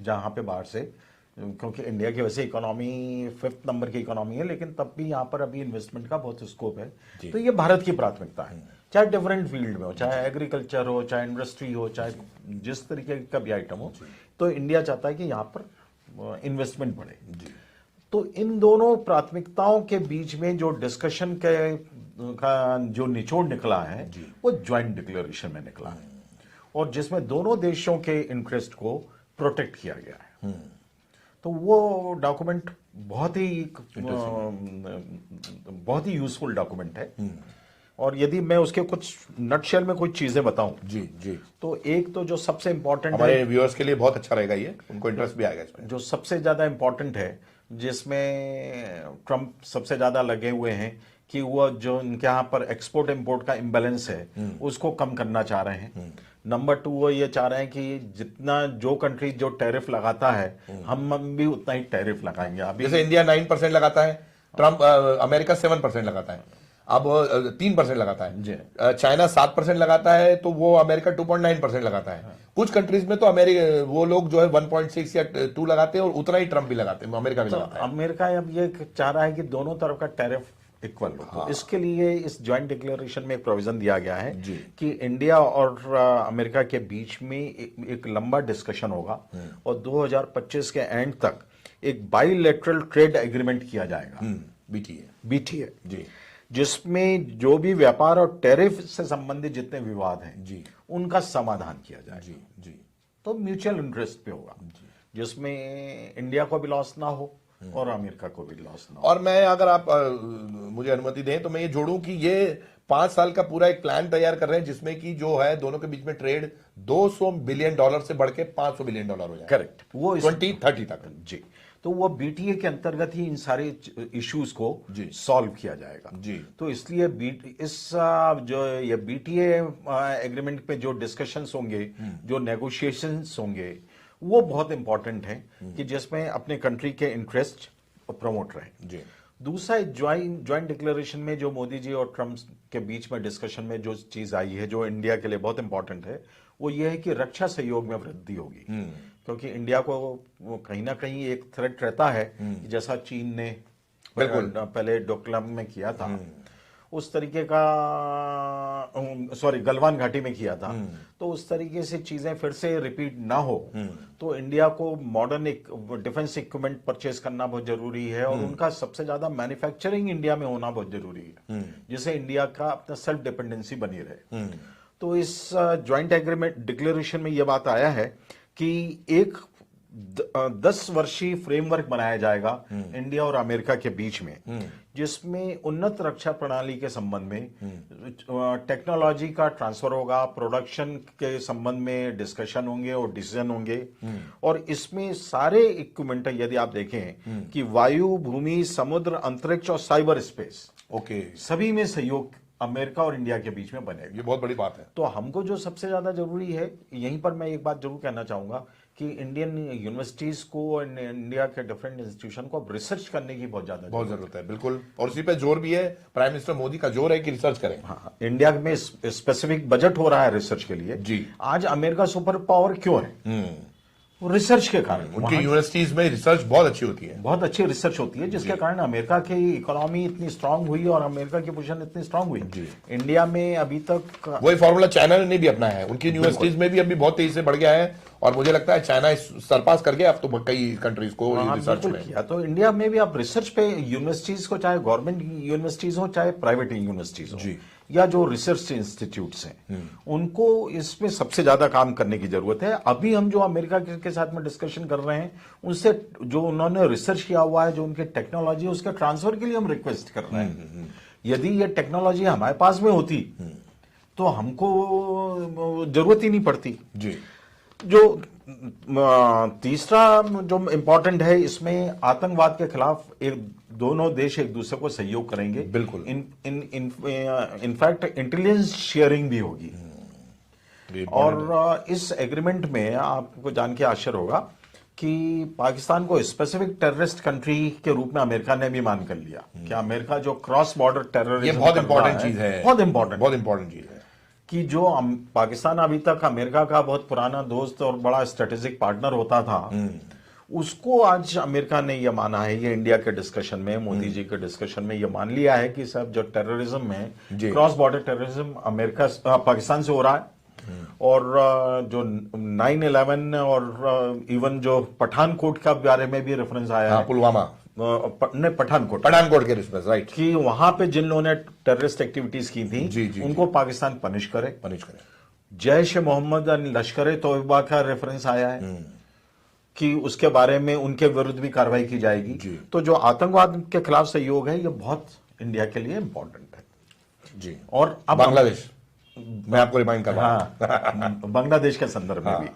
जहां पे बाहर से, क्योंकि इंडिया की वैसे इकोनॉमी 5th नंबर की इकोनॉमी है, लेकिन तब भी यहां पर अभी इन्वेस्टमेंट का बहुत स्कोप है। तो ये भारत की प्राथमिकता है, चाहे डिफरेंट फील्ड में हो, चाहे एग्रीकल्चर हो, चाहे इंडस्ट्री हो, चाहे जिस तरीके का भी आइटम हो, तो इंडिया चाहता है कि यहाँ पर इन्वेस्टमेंट बढ़े। तो इन दोनों प्राथमिकताओं के बीच में जो डिस्कशन का जो निचोड़ निकला है वो ज्वाइंट डिक्लेरेशन में निकला है, और जिसमें दोनों देशों के इंटरेस्ट को प्रोटेक्ट किया गया है। तो वो डॉक्यूमेंट बहुत ही यूजफुल डॉक्यूमेंट है। और यदि मैं उसके कुछ नटशेल में कुछ चीजें बताऊं, जी, तो एक तो जो सबसे इंपॉर्टेंट हमारे व्यूअर्स के लिए बहुत अच्छा रहेगा, ये उनको इंटरेस्ट भी आएगा इसमें। जो सबसे ज्यादा इंपॉर्टेंट है, जिसमें ट्रंप सबसे ज्यादा लगे हुए हैं कि वो जो उनके यहाँ पर एक्सपोर्ट इंपोर्ट का इम्बैलेंस है उसको कम करना चाह रहे हैं। नंबर 2, वो ये चाह रहे हैं कि जितना जो कंट्री जो टैरिफ लगाता है हम भी उतना ही टैरिफ लगाएंगे। अभी जैसे इंडिया 9% लगाता है, ट्रंप अमेरिका 7% लगाता है, अब 3% लगाता है, चाइना 7% लगाता है, तो वो अमेरिका 2.9% लगाता है। कुछ कंट्रीज में तो अमेरिका वो लोग जो है 1.6 या 2 लगाते हैं, और उतना ही ट्रंप भी लगाते हैं, अमेरिका भी लगाता है। अमेरिका अब ये चाह रहा है कि दोनों तरफ का टैरिफ इक्वल हो। तो इसके लिए इस ज्वाइंट डिक्लेरेशन में एक प्रोविजन दिया गया है कि इंडिया और अमेरिका के बीच में एक लंबा डिस्कशन होगा, और 2025 के एंड तक एक बाइलेटरल ट्रेड एग्रीमेंट किया जाएगा, BTA जी, जिसमें जो भी व्यापार और टैरिफ से संबंधित जितने विवाद हैं उनका समाधान किया जाएगा। जी। तो म्यूचुअल इंटरेस्ट पे होगा, जिसमें इंडिया को भी लॉस ना हो और अमेरिका को भी लॉस ना हो। और मैं, अगर आप मुझे अनुमति दें, तो मैं ये जोड़ूं कि ये 5 साल का पूरा एक प्लान तैयार कर रहे हैं, जिसमें कि जो है दोनों के बीच में ट्रेड $200 बिलियन से बढ़ के $500 बिलियन हो जाए। करेक्ट, वो 2030 तक। जी। तो वो BTA के अंतर्गत ही इन सारे इश्यूज को सॉल्व किया जाएगा। जी। तो इसलिए जो ये BTA एग्रीमेंट पे जो डिस्कशंस होंगे, जो नेगोशिएशंस होंगे, वो बहुत इंपॉर्टेंट है कि जिसमें अपने कंट्री के इंटरेस्ट प्रमोट रहे। जी। दूसरा, ज्वाइंट डिक्लेरेशन में जो मोदी जी और ट्रंप के बीच में डिस्कशन में जो चीज आई है, जो इंडिया के लिए बहुत इंपॉर्टेंट है, वो ये है कि रक्षा सहयोग में वृद्धि होगी। क्योंकि इंडिया को कहीं ना कहीं एक थ्रेट रहता है, जैसा चीन ने पहले डोकलाम में किया था, उस तरीके का, गलवान घाटी में किया था, तो उस तरीके से चीजें फिर से रिपीट ना हो, तो इंडिया को मॉडर्न डिफेंस इक्विपमेंट परचेज करना बहुत जरूरी है, और उनका सबसे ज्यादा मैन्युफैक्चरिंग इंडिया में होना बहुत जरूरी है, जिससे इंडिया का अपना सेल्फ डिपेंडेंसी बनी रहे। तो इस ज्वाइंट एग्रीमेंट डिक्लेरेशन में यह बात आया है कि एक 10 वर्षीय फ्रेमवर्क बनाया जाएगा इंडिया और अमेरिका के बीच में, जिसमें उन्नत रक्षा प्रणाली के संबंध में टेक्नोलॉजी का ट्रांसफर होगा, प्रोडक्शन के संबंध में डिस्कशन होंगे और डिसीजन होंगे। और इसमें सारे इक्विपमेंट, यदि आप देखें कि वायु, भूमि, समुद्र, अंतरिक्ष और साइबर स्पेस, सभी में सहयोग अमेरिका और इंडिया के बीच में बनेगा। ये बहुत बड़ी बात है। तो हमको जो सबसे ज्यादा जरूरी है, यहीं पर मैं एक बात जरूर कहना चाहूंगा कि इंडियन यूनिवर्सिटीज को और इंडिया के डिफरेंट इंस्टीट्यूशन को अब रिसर्च करने की बहुत जरूरत है। बिल्कुल, और उसी पे जोर भी है, प्राइम मिनिस्टर मोदी का जोर है कि रिसर्च करें। हाँ, इंडिया में स्पेसिफिक बजट हो रहा है रिसर्च के लिए। जी। आज अमेरिका सुपर पावर क्यों है? रिसर्च के कारण उनकी यूनिवर्सिटीज में रिसर्च बहुत अच्छी होती है, बहुत अच्छी रिसर्च होती है, जिसके कारण अमेरिका की इकोनॉमी इतनी स्ट्रांग हुई और अमेरिका की पोजीशन इतनी स्ट्रांग हुई। इंडिया में अभी तक वही फॉर्मूला चाइना ने भी अपनाया है, उनकी यूनिवर्सिटीज में भी अभी बहुत तेजी से बढ़ गया है और मुझे लगता है चाइना सरपास कर गया अब तो कई कंट्रीज को रिसर्च में किया। तो इंडिया में भी आप रिसर्च पे यूनिवर्सिटीज को, चाहे गवर्नमेंट यूनिवर्सिटीज हो चाहे प्राइवेट यूनिवर्सिटीज हो या जो रिसर्च इंस्टीट्यूट्स हैं, उनको इसमें सबसे ज्यादा काम करने की जरूरत है। अभी हम जो अमेरिका के साथ में डिस्कशन कर रहे हैं, उनसे जो उन्होंने रिसर्च किया हुआ है, जो उनके टेक्नोलॉजी, उसके ट्रांसफर के लिए हम रिक्वेस्ट कर रहे हैं। यदि ये टेक्नोलॉजी हमारे पास में होती तो हमको जरूरत ही नहीं पड़ती जी। जो तीसरा जो इंपॉर्टेंट है इसमें, आतंकवाद के खिलाफ दोनों देश एक दूसरे को सहयोग करेंगे, बिल्कुल। इनफैक्ट इंटेलिजेंस शेयरिंग भी होगी। और इस एग्रीमेंट में आपको जान के आश्चर्य होगा कि पाकिस्तान को स्पेसिफिक टेररिस्ट कंट्री के रूप में अमेरिका ने भी मान कर लिया कि अमेरिका जो क्रॉस बॉर्डर टेररिज्म, ये बहुत इंपॉर्टेंट चीज है, बहुत इंपॉर्टेंट चीज है कि जो पाकिस्तान अभी तक अमेरिका का बहुत पुराना दोस्त और बड़ा स्ट्रेटेजिक पार्टनर होता था, उसको आज अमेरिका ने यह माना है, ये इंडिया के डिस्कशन में, मोदी जी के डिस्कशन में ये मान लिया है कि सब जो टेररिज्म है, cross border terrorism America Pakistan से हो रहा है। और जो 9/11 और इवन जो पठानकोट का बारे में भी रेफरेंस आया है, पुलवामा पठानकोट के रिस्पेक्ट, राइट, कि वहां पे जिन लोगों ने टेररिस्ट एक्टिविटीज की थी उनको पाकिस्तान पनिश करे। जैश मोहम्मद लश्कर तोयबा का रेफरेंस आया है कि उसके बारे में उनके विरुद्ध भी कार्रवाई की जाएगी। तो जो आतंकवाद के खिलाफ सहयोग है, ये बहुत इंडिया के लिए इंपॉर्टेंट है जी। और अब बांग्लादेश, मैं आपको रिमाइंड कर रहा हूं, बांग्लादेश के संदर्भ में भी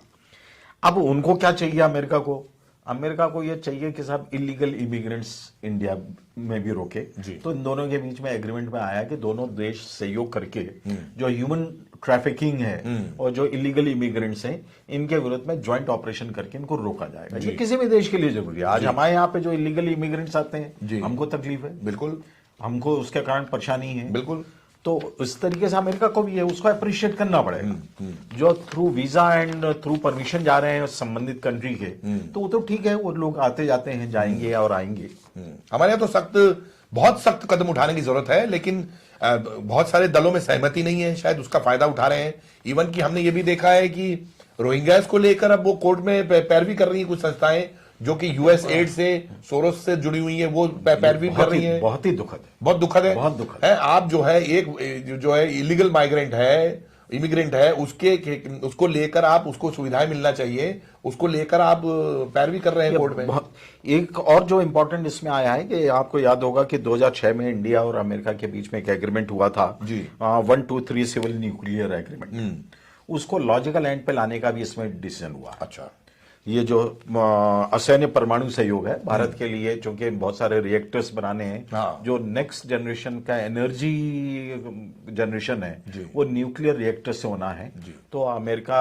अब उनको क्या चाहिए अमेरिका को ये चाहिए कि साहब इलीगल इमिग्रेंट्स इंडिया में भी रोके। तो इन दोनों के बीच में एग्रीमेंट में आया कि दोनों देश सहयोग करके जो ह्यूमन ट्रैफिकिंग है और जो इलीगल इमिग्रेंट्स हैं, इनके विरुद्ध में ज्वाइंट ऑपरेशन करके इनको रोका जाएगा। ये किसी भी देश के लिए जरूरी है। आज हमारे यहाँ पे जो इलीगल इमिग्रेंट्स आते हैं, हमको तकलीफ है, बिल्कुल, हमको उसके कारण परेशानी है, बिल्कुल। तो इस तरीके से अमेरिका को भी है, उसको अप्रिशिएट करना पड़ेगा। जो through visa and through permission जा रहे हैं संबंधित कंट्री के, तो वो तो ठीक है, वो लोग आते जाते हैं, जाएंगे और आएंगे। हमारे यहाँ तो बहुत सख्त कदम उठाने की जरूरत है, लेकिन बहुत सारे दलों में सहमति नहीं है, शायद उसका फायदा उठा रहे हैं। इवन कि हमने ये भी देखा है कि रोहिंग्यास को लेकर अब वो कोर्ट में पैरवी कर रही है कुछ संस्थाएं जो कि यूएस एड से, सोरोस से जुड़ी हुई है, वो पैरवी कर रही है। बहुत ही दुखद है, बहुत दुखद है। आप जो है एक जो है इलीगल माइग्रेंट है, इमिग्रेंट है, उसको लेकर आप, उसको सुविधाएं मिलना चाहिए, उसको लेकर आप पैरवी कर रहे हैं कोर्ट में। एक और जो इंपॉर्टेंट इसमें आया है कि आपको याद होगा कि 2006 में इंडिया और अमेरिका के बीच में एक एग्रीमेंट हुआ था जी, 123 सिविल न्यूक्लियर एग्रीमेंट। उसको लॉजिकल एंड पे लाने का भी इसमें डिसीजन हुआ। अच्छा, ये जो असैन्य परमाणु सहयोग है भारत के लिए, चूंकि बहुत सारे रिएक्टर्स बनाने हैं, जो नेक्स्ट जनरेशन का एनर्जी जनरेशन है वो न्यूक्लियर रिएक्टर से होना है। तो अमेरिका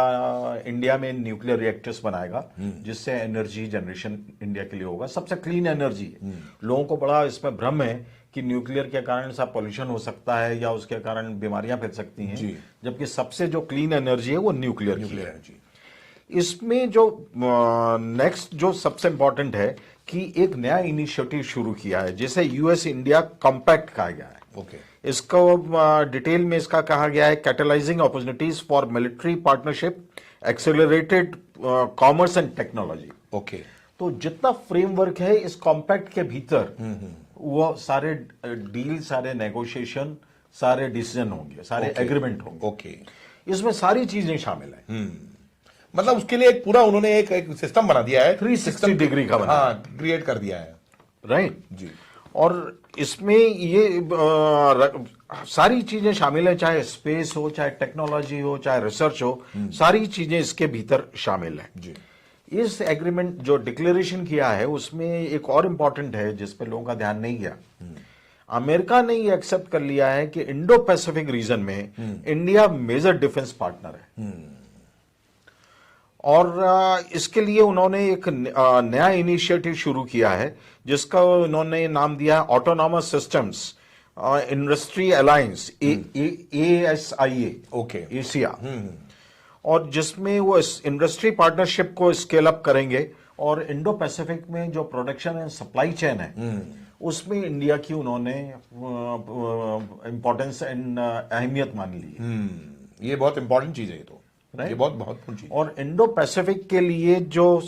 इंडिया में न्यूक्लियर रिएक्टर्स बनाएगा, जिससे एनर्जी जनरेशन इंडिया के लिए होगा, सबसे क्लीन एनर्जी। लोगों को बड़ा इसमें भ्रम है कि न्यूक्लियर के कारण सा पॉल्यूशन हो सकता है या उसके कारण बीमारियां फैल सकती हैं, जबकि सबसे जो क्लीन एनर्जी है वो न्यूक्लियर एनर्जी। इसमें जो नेक्स्ट जो सबसे इंपॉर्टेंट है कि एक नया इनिशिएटिव शुरू किया है जिसे यूएस इंडिया कॉम्पैक्ट कहा गया है। इसको डिटेल में इसका कहा गया है catalysing opportunities for military partnership, accelerated commerce and technology. तो जितना फ्रेमवर्क है इस कॉम्पैक्ट के भीतर, वो सारे डील, सारे नेगोशिएशन, सारे डिसीजन होंगे, सारे एग्रीमेंट होंगे। इसमें सारी चीजें शामिल हैं। मतलब उसके लिए एक पूरा उन्होंने एक सिस्टम बना दिया है, 360 डिग्री का बना, क्रिएट कर दिया है, राइट जी। और इसमें ये सारी चीजें शामिल है, चाहे स्पेस हो, चाहे टेक्नोलॉजी हो, चाहे रिसर्च हो, सारी चीजें इसके भीतर शामिल है जी। इस एग्रीमेंट जो डिक्लेरेशन किया है उसमें एक और इंपॉर्टेंट है जिस पे लोगों का ध्यान नहीं गया। अमेरिका ने ये एक्सेप्ट कर लिया है कि इंडो पैसिफिक रीजन में इंडिया मेजर डिफेंस पार्टनर है। और इसके लिए उन्होंने एक नया इनिशिएटिव शुरू किया है जिसका उन्होंने नाम दिया है autonomous systems industry alliance, ASIA, Asia. और जिसमें वो इस इंडस्ट्री पार्टनरशिप को स्केल अप करेंगे और इंडो पैसिफिक में जो प्रोडक्शन एंड सप्लाई चेन है उसमें इंडिया की उन्होंने इंपॉर्टेंस एंड अहमियत मान ली है। ये बहुत इंपॉर्टेंट चीज है, ये तो Right? ये बहुत महत्वपूर्ण चीज। और इंडो पैसिफिक के लिए जो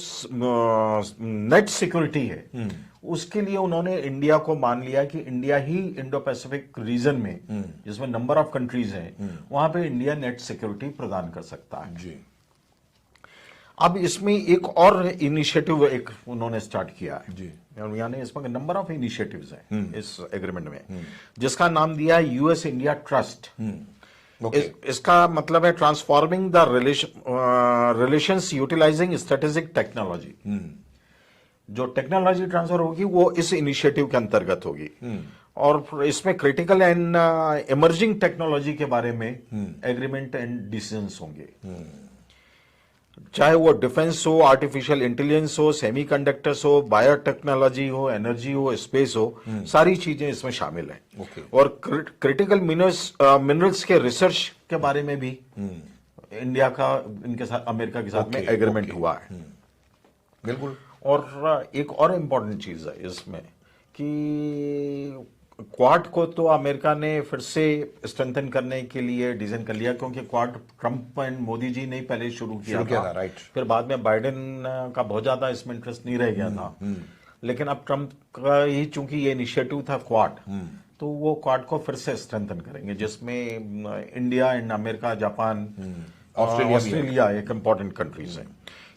नेट सिक्योरिटी है उसके लिए उन्होंने इंडिया को मान लिया कि इंडिया ही इंडो पैसिफिक रीजन में जिसमें नंबर ऑफ कंट्रीज हैं वहां पे इंडिया नेट सिक्योरिटी प्रदान कर सकता है जी। अब इसमें एक और इनिशिएटिव एक उन्होंने स्टार्ट किया है जी। यानी इसमें नंबर ऑफ इनिशिएटिव्स हैं इस एग्रीमेंट में जिसका नाम दिया है यूएस इंडिया ट्रस्ट। इसका मतलब है transforming the relations utilising strategic technology. जो टेक्नोलॉजी ट्रांसफर होगी वो इस इनिशिएटिव के अंतर्गत होगी और इसमें क्रिटिकल एंड इमर्जिंग टेक्नोलॉजी के बारे में एग्रीमेंट एंड डिसीजंस होंगे, चाहे वो डिफेंस हो, आर्टिफिशियल इंटेलिजेंस हो, सेमीकंडक्टर्स हो, बायोटेक्नोलॉजी हो, एनर्जी हो, स्पेस हो, सारी चीजें इसमें शामिल हैं। और क्रिटिकल मिनरल्स के रिसर्च के बारे में भी इंडिया का इनके साथ अमेरिका के साथ में एग्रीमेंट हुआ है। बिल्कुल। और एक और इम्पोर्टेंट चीज है इसमें कि क्वाड को तो अमेरिका ने फिर से स्ट्रेंथन करने के लिए डिजाइन कर लिया क्योंकि quad Trump and Modi ji ने पहले शुरू किया था। राइट। फिर बाद में बाइडेन का बहुत ज्यादा इसमें इंटरेस्ट नहीं रह गया था, लेकिन अब ट्रंप का ही चूंकि ये इनिशिएटिव था क्वाड, तो वो क्वाड को फिर से स्ट्रेंथन करेंगे जिसमें India and America, Japan, Australia एक इंपॉर्टेंट कंट्रीज है।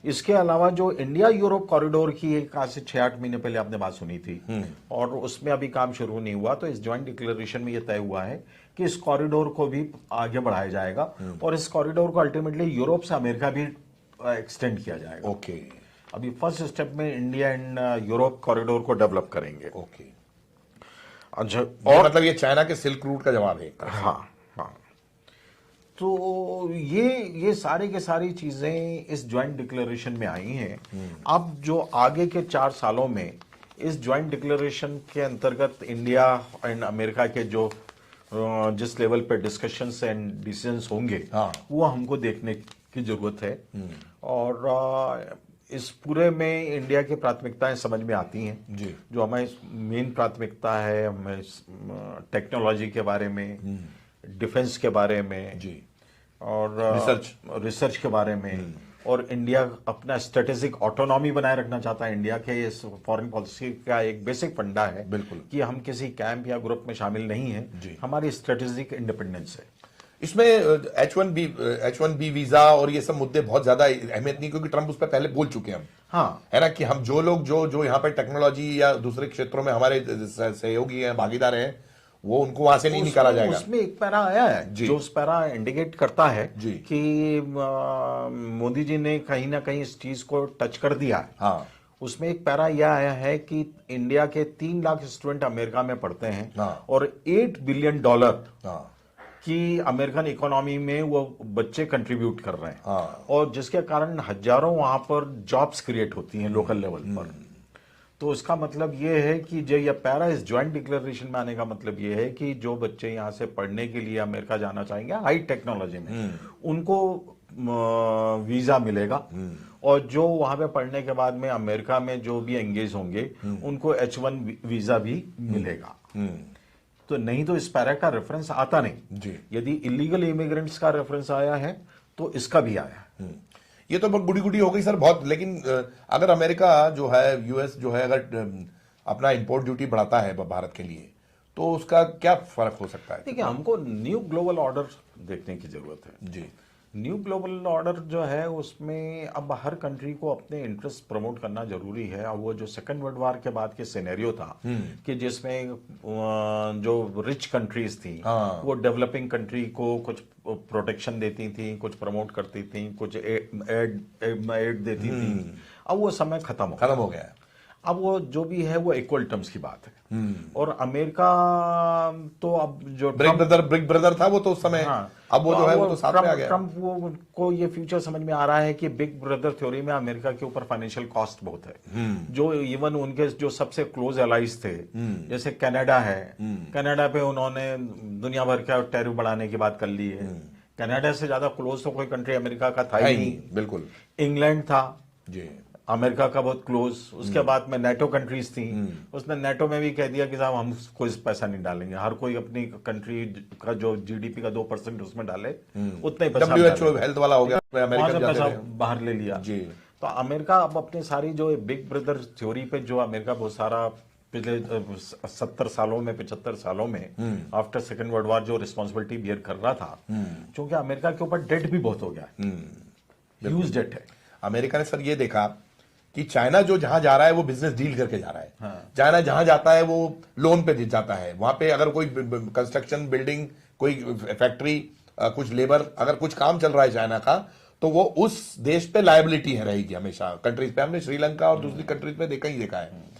इसके अलावा जो इंडिया यूरोप कॉरिडोर की एक आज से 6-8 महीने पहले आपने बात सुनी थी और उसमें अभी काम शुरू नहीं हुआ, तो इस ज्वाइंट डिक्लेरेशन में यह तय हुआ है कि इस कॉरिडोर को भी आगे बढ़ाया जाएगा और इस कॉरिडोर को अल्टीमेटली यूरोप से अमेरिका भी एक्सटेंड किया जाएगा। ओके। अभी फर्स्ट स्टेप में इंडिया एंड यूरोप कॉरिडोर को डेवलप करेंगे। ओके। अच्छा, और मतलब ये चाइना के सिल्क रूट का जवाब है। हाँ हाँ। तो ये सारे के सारी चीजें इस ज्वाइंट डिक्लेरेशन में आई हैं। अब जो आगे के 4 सालों में इस ज्वाइंट डिक्लेरेशन के अंतर्गत इंडिया एंड अमेरिका के जो जिस लेवल पे डिस्कशंस एंड डिसीजंस होंगे वो हमको देखने की जरूरत है। और इस पूरे में इंडिया की प्राथमिकताएं समझ में आती हैं जी। जो हमारी मेन प्राथमिकता है, हमें टेक्नोलॉजी के बारे में, डिफेंस के बारे में जी, और रिसर्च के बारे में, और इंडिया अपना स्ट्रेटेजिक ऑटोनॉमी बनाए रखना चाहता है। इंडिया के इस फॉरेन पॉलिसी का एक बेसिक फंडा है बिल्कुल कि हम किसी कैंप या ग्रुप में शामिल नहीं है, हमारी स्ट्रेटेजिक इंडिपेंडेंस है। इसमें H1B वीजा और ये सब मुद्दे बहुत ज्यादा अहमियत नहीं, क्योंकि ट्रंप उस पर पहले बोल चुके हैं हम। हाँ, है ना, कि हम जो लोग जो यहाँ पे टेक्नोलॉजी या दूसरे क्षेत्रों में हमारे सहयोगी हैं, भागीदार हैं, वो उनको वहां से नहीं निकाला जाएगा। उसमें एक पैरा आया है जो उस पैरा इंडिकेट करता है कि मोदी जी ने कहीं ना कहीं इस चीज को टच कर दिया है। हाँ। उसमें एक पैरा यह आया है कि इंडिया के 3 लाख स्टूडेंट अमेरिका में पढ़ते हैं और $8 बिलियन की अमेरिकन इकोनॉमी में वो बच्चे कंट्रीब्यूट कर रहे हैं और जिसके कारण हजारों वहां पर जॉब्स क्रिएट होती हैं लोकल लेवल पर। तो इसका मतलब ये है कि जो ये पैरा इस ज्वाइंट डिक्लेरेशन में आने का मतलब ये है कि जो बच्चे यहाँ से पढ़ने के लिए अमेरिका जाना चाहेंगे हाई टेक्नोलॉजी में, उनको वीजा मिलेगा और जो वहां पे पढ़ने के बाद में अमेरिका में जो भी एंगेज होंगे उनको H1 वीजा भी मिलेगा। तो नहीं तो इस पैरा का रेफरेंस आता नहीं जी। यदि इलीगल इमिग्रेंट्स का रेफरेंस आया है तो इसका भी आया है। ये तो बहुत गुड़ी हो गई सर बहुत, लेकिन अगर अमेरिका जो है, यूएस जो है, अगर अपना इंपोर्ट ड्यूटी बढ़ाता है भारत के लिए, तो उसका क्या फर्क हो सकता है? देखिए, हमको न्यू ग्लोबल ऑर्डर देखने की जरूरत है जी। न्यू ग्लोबल ऑर्डर जो है उसमें अब हर कंट्री को अपने इंटरेस्ट प्रमोट करना जरूरी है। अब वो जो सेकंड वर्ल्ड वॉर के बाद के सिनेरियो था कि जिसमें जो रिच कंट्रीज थी वो डेवलपिंग कंट्री को कुछ प्रोटेक्शन देती थी, कुछ प्रमोट करती थी, कुछ एड देती थी, अब वो समय खत्म हो गया है। अब वो जो भी है वो इक्वल टर्म्स की बात है। और अमेरिका तो अब जो बिग ब्रदर था वो तो उस समय, अब वो जो है वो तो साथ में आ गया। ट्रंप वो को ये फ्यूचर समझ में आ रहा है कि बिग ब्रदर थ्योरी में अमेरिका के ऊपर फाइनेंशियल कॉस्ट बहुत है। जो इवन उनके जो सबसे क्लोज एलाइज थे जैसे कनाडा है, कनाडा पे उन्होंने दुनिया भर का टैरिफ बढ़ाने की बात कर ली है। कनाडा से ज्यादा क्लोज तो कोई कंट्री अमेरिका का था है ही ही नहीं। नहीं, बिल्कुल इंग्लैंड था जी। अमेरिका का बहुत क्लोज, उसके बाद में नेटो कंट्रीज थी। उसने नेटो में भी कह दिया कि साहब हम कोई पैसा नहीं डालेंगे, हर कोई अपनी कंट्री का जो जीडीपी का 2% उसमें डाले, उतना ही पैसा हम WHO डालेंगे। हेल्थ वाला हो गया, वहां अमेरिकन से जाते पैसा रहे। बाहर ले लिया जी। तो अमेरिका अब अपनी सारी जो बिग ब्रदर थ्योरी पे जो अमेरिका बहुत सारा पिछले 70 सालों में 75 सालों में आफ्टर सेकेंड वर्ल्ड वॉर जो रिस्पॉन्सिबिलिटी बियर कर रहा था, क्योंकि अमेरिका के ऊपर डेट भी बहुत हो गया है, ह्यूज डेट है। अमेरिका ने सर ये देखा कि चाइना जो जहां जा रहा है वो बिजनेस डील करके जा रहा है। चाइना जहां जाता है वो लोन पे जाता है। वहां पे अगर कोई कंस्ट्रक्शन, बिल्डिंग, कोई फैक्ट्री, कुछ लेबर, अगर कुछ काम चल रहा है चाइना का, तो वो उस देश पे लायबिलिटी है रहेगी हमेशा। कंट्रीज पे हमने श्रीलंका और दूसरी कंट्रीज में देखा ही देखा है।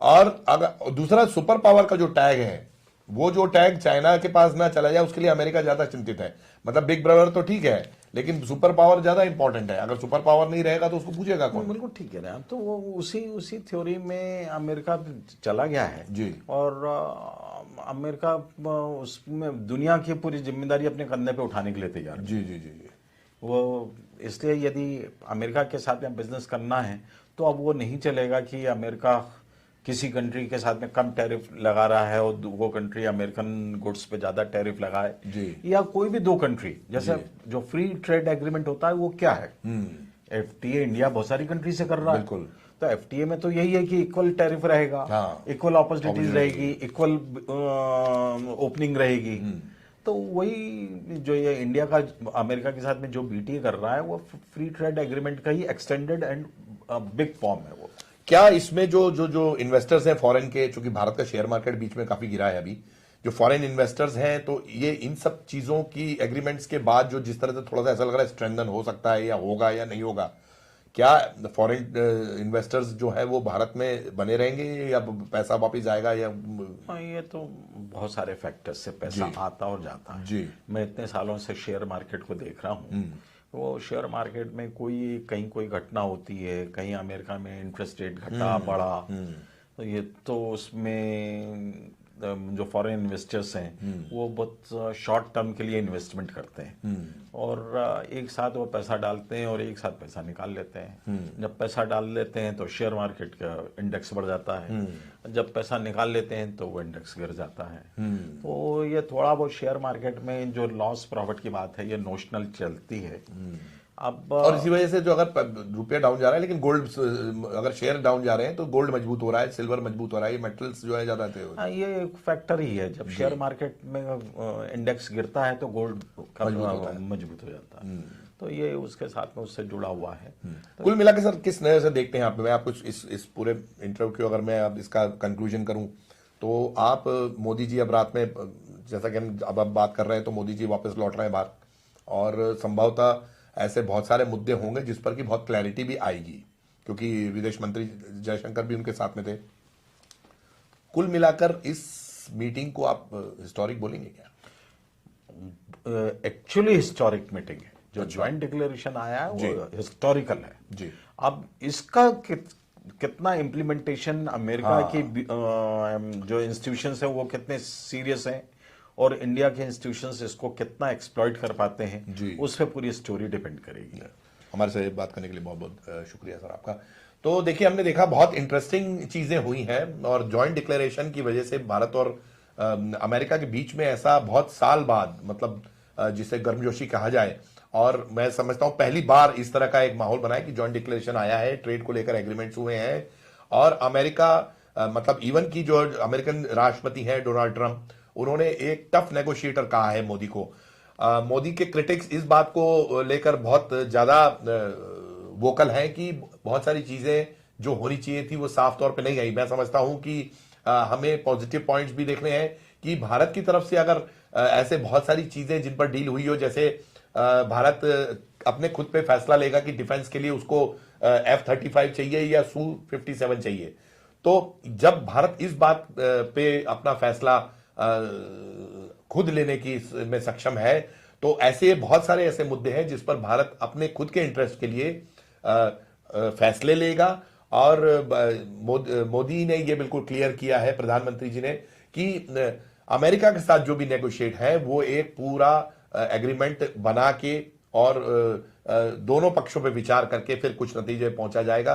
और अगर दूसरा सुपर पावर का जो टैग है, वो जो टैग चाइना के पास ना चला जाए, उसके लिए अमेरिका ज्यादा चिंतित है। मतलब बिग ब्रदर तो ठीक है, लेकिन सुपर पावर ज्यादा इंपॉर्टेंट है। अगर सुपर पावर नहीं रहेगा तो उसको पूछेगा कौन? बिल्कुल ठीक है ना, तो वो उसी थ्योरी में अमेरिका चला गया है जी। और अमेरिका उसमें दुनिया की पूरी जिम्मेदारी अपने कंधे पे उठाने के लिए तैयार है। जी जी जी जी। वो इसलिए यदि अमेरिका के साथ में बिजनेस करना है तो अब वो नहीं चलेगा कि अमेरिका किसी कंट्री के साथ में कम टैरिफ लगा रहा है और वो कंट्री अमेरिकन गुड्स पे ज्यादा टैरिफ लगाए, या कोई भी दो कंट्री, जैसे जो फ्री ट्रेड एग्रीमेंट होता है वो क्या है, एफटीए इंडिया बहुत सारी कंट्री से कर रहा है। बिल्कुल। तो एफटीए में तो यही है कि इक्वल टैरिफ रहेगा, इक्वल अपॉर्चुनिटीज रहेगी, इक्वल ओपनिंग रहेगी। तो वही जो ये इंडिया का अमेरिका के साथ में जो बीटीए कर रहा है वो फ्री ट्रेड एग्रीमेंट का ही एक्सटेंडेड एंड बिग फॉर्म है वो। क्या इसमें जो इन्वेस्टर्स हैं फॉरेन के, चूंकि भारत का शेयर मार्केट बीच में काफी गिरा है अभी, जो फॉरेन इन्वेस्टर्स हैं, तो ये इन सब चीजों की एग्रीमेंट्स के बाद जो जिस तरह से थोड़ा सा ऐसा लग रहा है स्ट्रेंथन हो सकता है, या होगा या नहीं होगा, क्या फॉरेन इन्वेस्टर्स जो है वो भारत में बने रहेंगे या पैसा वापिस आएगा? या ये तो बहुत सारे फैक्टर्स से पैसा आता और जाता है जी। मैं इतने सालों से शेयर मार्केट को देख रहा हूँ। वो शेयर मार्केट में कहीं कोई घटना होती है, कहीं अमेरिका में इंटरेस्ट रेट घटा बढ़ा, तो ये तो उसमें जो फॉरेन इन्वेस्टर्स हैं वो बहुत शॉर्ट टर्म के लिए इन्वेस्टमेंट करते हैं और एक साथ वो पैसा डालते हैं और एक साथ पैसा निकाल लेते हैं। जब पैसा डाल लेते हैं तो शेयर मार्केट का इंडेक्स बढ़ जाता है, जब पैसा निकाल लेते हैं तो वो इंडेक्स गिर जाता है। तो ये थोड़ा बहुत शेयर मार्केट में जो लॉस प्रॉफिट की बात है ये नोशनल चलती है। अब और इसी वजह से जो अगर रुपया डाउन जा रहा है, लेकिन गोल्ड, अगर शेयर डाउन जा रहे हैं तो गोल्ड मजबूत हो रहा है, सिल्वर मजबूत हो रहा है, ये मेटल्स जो है ज्यादा थे। ये एक फैक्टर ही है, जब शेयर मार्केट में इंडेक्स गिरता है तो गोल्ड मजबूत हो जाता है। तो ये उसके साथ में उससे जुड़ा हुआ है। कुल मिला के सर किस नजर से देखते हैं आप? मैं आपको इस पूरे इंटरव्यू को अगर मैं अब इसका कंक्लूजन करूं तो आप, मोदी जी अब रात में, जैसा कि हम अब बात कर रहे हैं, तो मोदी जी वापस लौट रहे हैं बाहर, और संभवतः ऐसे बहुत सारे मुद्दे होंगे जिस पर कि बहुत क्लैरिटी भी आएगी, क्योंकि विदेश मंत्री जयशंकर भी उनके साथ में थे। कुल मिलाकर इस मीटिंग को आप हिस्टोरिक बोलेंगे क्या? एक्चुअली हिस्टोरिक मीटिंग है, जो ज्वाइंट डिक्लेरेशन आया है वो हिस्टोरिकल है जी। अब इसका कितना इम्प्लीमेंटेशन अमेरिका की जो इंस्टीट्यूशंस है वो कितने सीरियस हैं और इंडिया के इंस्टीट्यूशंस इसको कितना एक्सप्लॉइट कर पाते हैं, उस पर पूरी स्टोरी डिपेंड करेगी। हमारे से बात करने के लिए बहुत बहुत शुक्रिया सर आपका। तो देखिए, हमने देखा बहुत इंटरेस्टिंग चीजें हुई हैं, और जॉइंट डिक्लेरेशन की वजह से भारत और अमेरिका के बीच में ऐसा बहुत साल बाद, मतलब जिसे गर्मजोशी कहा जाए, और मैं समझता हूं पहली बार इस तरह का एक माहौल बना है कि जॉइंट डिक्लेरेशन आया है, ट्रेड को लेकर एग्रीमेंट्स हुए हैं, और अमेरिका, मतलब इवन की जो अमेरिकन राष्ट्रपति हैं डोनाल्ड ट्रंप, उन्होंने एक टफ नेगोशिएटर कहा है मोदी को। मोदी के क्रिटिक्स इस बात को लेकर बहुत ज्यादा वोकल हैं कि बहुत सारी चीजें जो होनी चाहिए थी वो साफ तौर पे नहीं आई। मैं समझता हूं कि हमें पॉजिटिव पॉइंट्स भी देखने हैं कि भारत की तरफ से अगर ऐसे बहुत सारी चीजें जिन पर डील हुई हो, जैसे भारत अपने खुद पे फैसला लेगा कि डिफेंस के लिए उसको F-35 चाहिए या Su-57 चाहिए, तो जब भारत इस बात पे अपना फैसला खुद लेने की में सक्षम है, तो ऐसे बहुत सारे ऐसे मुद्दे हैं जिस पर भारत अपने खुद के इंटरेस्ट के लिए फैसले लेगा। और मोदी ने ये बिल्कुल क्लियर किया है, प्रधानमंत्री जी ने, कि अमेरिका के साथ जो भी नेगोशिएट है वो एक पूरा एग्रीमेंट बना के और दोनों पक्षों पे विचार करके फिर कुछ नतीजे पहुंचा जाएगा।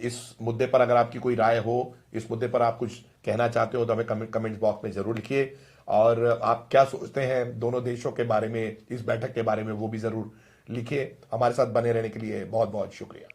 इस मुद्दे पर अगर आपकी कोई राय हो, इस मुद्दे पर आप कुछ कहना चाहते हो तो हमें कमेंट बॉक्स में जरूर लिखिए, और आप क्या सोचते हैं दोनों देशों के बारे में, इस बैठक के बारे में, वो भी जरूर लिखिए। हमारे साथ बने रहने के लिए बहुत बहुत शुक्रिया।